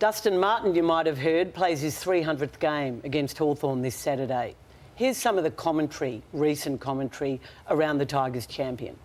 Dustin Martin, you might have heard, plays his 300th game against Hawthorn this Saturday. Here's some of the recent commentary around the Tigers champion.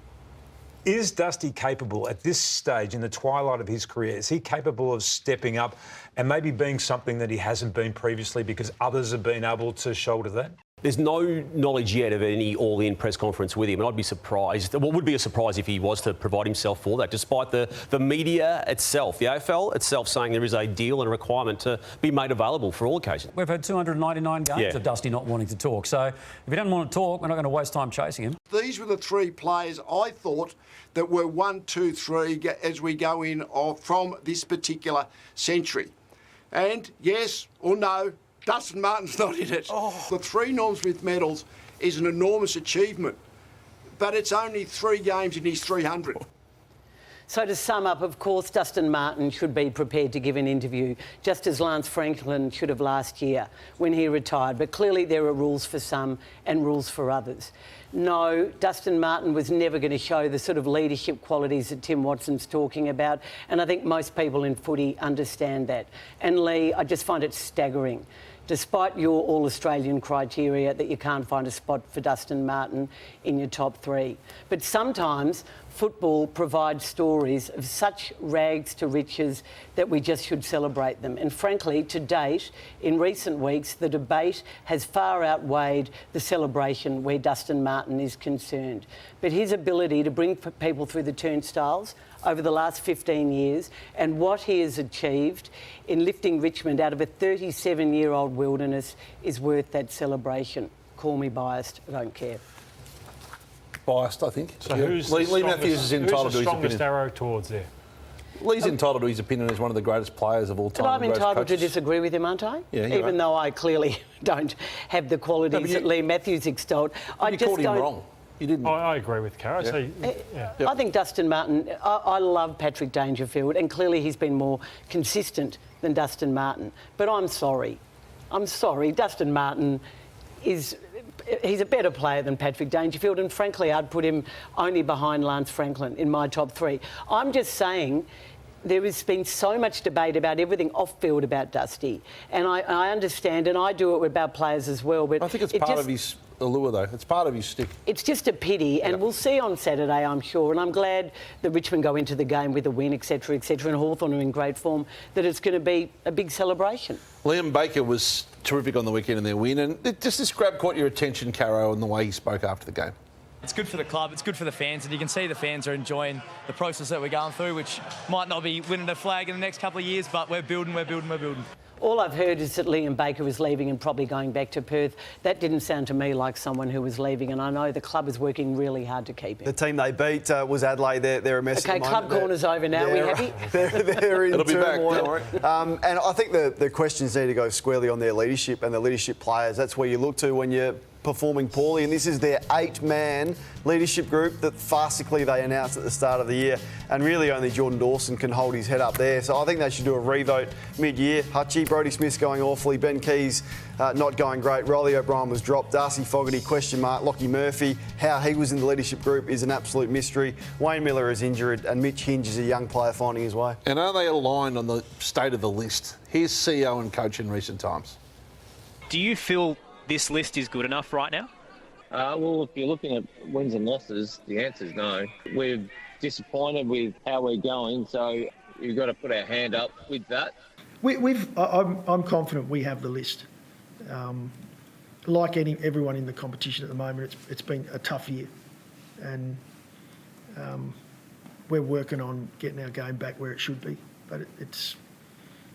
Is Dusty capable at this stage in the twilight of his career? Is he capable of stepping up and maybe being something that he hasn't been previously because others have been able to shoulder that? There's no knowledge yet of any all-in press conference with him, and I'd be surprised. What would be a surprise if he was to provide himself for that, despite the media itself, the AFL itself saying there is a deal and a requirement to be made available for all occasions. We've had 299 games of Dusty not wanting to talk. So if he doesn't want to talk, we're not going to waste time chasing him. These were the three players I thought that were 1, 2, 3 as we go in from this particular century. And yes or no, Dustin Martin's not in it. The 3 Norm Smith medals is an enormous achievement, but it's only 3 games in his 300. So to sum up, of course, Dustin Martin should be prepared to give an interview, just as Lance Franklin should have last year when he retired. But clearly there are rules for some and rules for others. No, Dustin Martin was never going to show the sort of leadership qualities that Tim Watson's talking about, and I think most people in footy understand that. And Lee, I just find it staggering, despite your all-Australian criteria, that you can't find a spot for Dustin Martin in your top 3. But sometimes football provides stories of such rags to riches that we just should celebrate them. And frankly, to date, in recent weeks, the debate has far outweighed the celebration where Dustin Martin is concerned. But his ability to bring people through the turnstiles over the last 15 years and what he has achieved in lifting Richmond out of a 37-year-old wilderness is worth that celebration. Call me biased, I don't care. Biased, I think. So who's Lee Matthews is entitled to his opinion. Who's the strongest arrow towards there? Lee's entitled to his opinion as one of the greatest players of all time. But I'm entitled to disagree with him, aren't I? Yeah, even though I clearly don't have the qualities that Lee Matthews extolled. I just called him wrong. You didn't. I agree with Caro. I think Dustin Martin, I love Patrick Dangerfield, and clearly he's been more consistent than Dustin Martin. But I'm sorry. Dustin Martin he's a better player than Patrick Dangerfield, and frankly, I'd put him only behind Lance Franklin in my top 3. I'm just saying there has been so much debate about everything off-field about Dusty, and I understand, and I do it about players as well. But I think it's part of his allure, though. It's part of his stick. It's just a pity, and we'll see on Saturday, I'm sure. And I'm glad that Richmond go into the game with a win, etc., and Hawthorn are in great form, that it's going to be a big celebration. Liam Baker was terrific on the weekend in their win, and just this grab caught your attention, Caro, and the way he spoke after the game. It's good for the club, it's good for the fans, and you can see the fans are enjoying the process that we're going through, which might not be winning a flag in the next couple of years, but we're building. All I've heard is that Liam Baker is leaving and probably going back to Perth. That didn't sound to me like someone who was leaving, and I know the club is working really hard to keep him. The team they beat was Adelaide. They're a mess. Okay, club corner's over now. Are we happy? They're in It'll be back, turmoil. don't worry. And I think the questions need to go squarely on their leadership and the leadership players. That's where you look to when you're performing poorly, and this is their 8-man leadership group that farcically they announced at the start of the year, and really only Jordan Dawson can hold his head up there. So I think they should do a revote mid-year. Hutchie, Brodie Smith's going awfully, Ben Keys not going great, Riley O'Brien was dropped, Darcy Fogarty question mark, Lockie Murphy, how he was in the leadership group is an absolute mystery. Wayne Miller is injured, and Mitch Hinge is a young player finding his way. And are they aligned on the state of the list? Here's CEO and coach in recent times. Do you feel this list is good enough right now? Well, if you're looking at wins and losses, the answer is no. We're disappointed with how we're going, so you've got to put our hand up with that. I'm confident we have the list. Like everyone in the competition at the moment, it's been a tough year, and we're working on getting our game back where it should be. But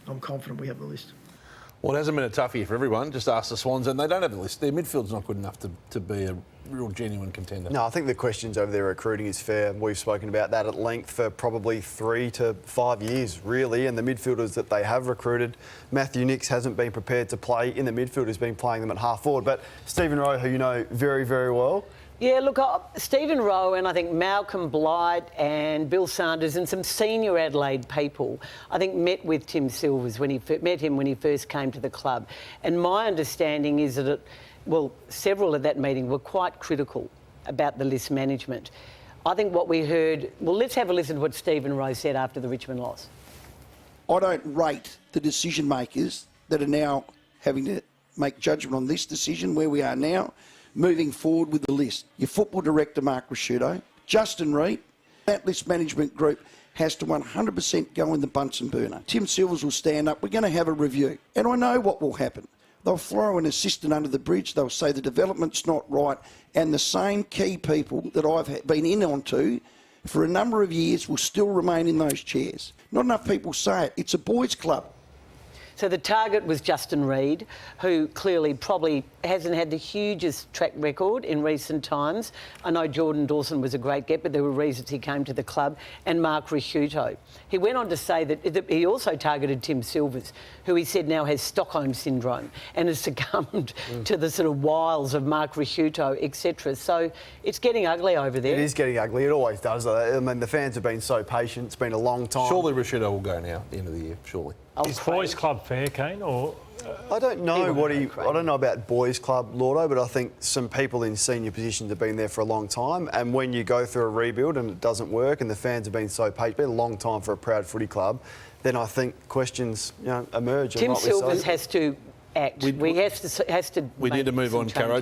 I'm confident we have the list. Well, it hasn't been a tough year for everyone. Just ask the Swans, and they don't have the list. Their midfield's not good enough to be a real genuine contender. No, I think the questions over their recruiting is fair. We've spoken about that at length for probably 3 to 5 years, really. And the midfielders that they have recruited, Matthew Nicks hasn't been prepared to play in the midfield, has been playing them at half forward. But Stephen Rowe, who you know very, very well. Yeah, look, Stephen Rowe and I think Malcolm Blight and Bill Sanders and some senior Adelaide people, I think met with Tim Silvers when he met him when he first came to the club. And my understanding is that, several at that meeting were quite critical about the list management. I think what we heard... Well, let's have a listen to what Stephen Rowe said after the Richmond loss. I don't rate the decision makers that are now having to make judgment on this decision, where we are now, moving forward with the list. Your football director, Mark Rasciuto, Justin Reid, that list management group has to 100% go in the Bunsen burner. Tim Silvers will stand up. We're going to have a review. And I know what will happen. They'll throw an assistant under the bridge. They'll say the development's not right. And the same key people that I've been in onto for a number of years will still remain in those chairs. Not enough people say it. It's a boys' club. So the target was Justin Reid, who clearly probably hasn't had the hugest track record in recent times. I know Jordan Dawson was a great get, but there were reasons he came to the club, and Mark Rasciuto. He went on to say that he also targeted Tim Silvers, who he said now has Stockholm syndrome and has succumbed to the sort of wiles of Mark Rasciuto, etc. So it's getting ugly over there. It is getting ugly. It always does. I mean, the fans have been so patient. It's been a long time. Surely Rasciuto will go now at the end of the year, surely. Is Boys Club fair, Kane, or...? I don't know I don't know about Boys Club, Lordo, but I think some people in senior positions have been there for a long time, and when you go through a rebuild and it doesn't work and the fans have been so patient, it's been a long time for a proud footy club, then I think questions emerge. Tim Silvers has to act. We need to move on, Caro.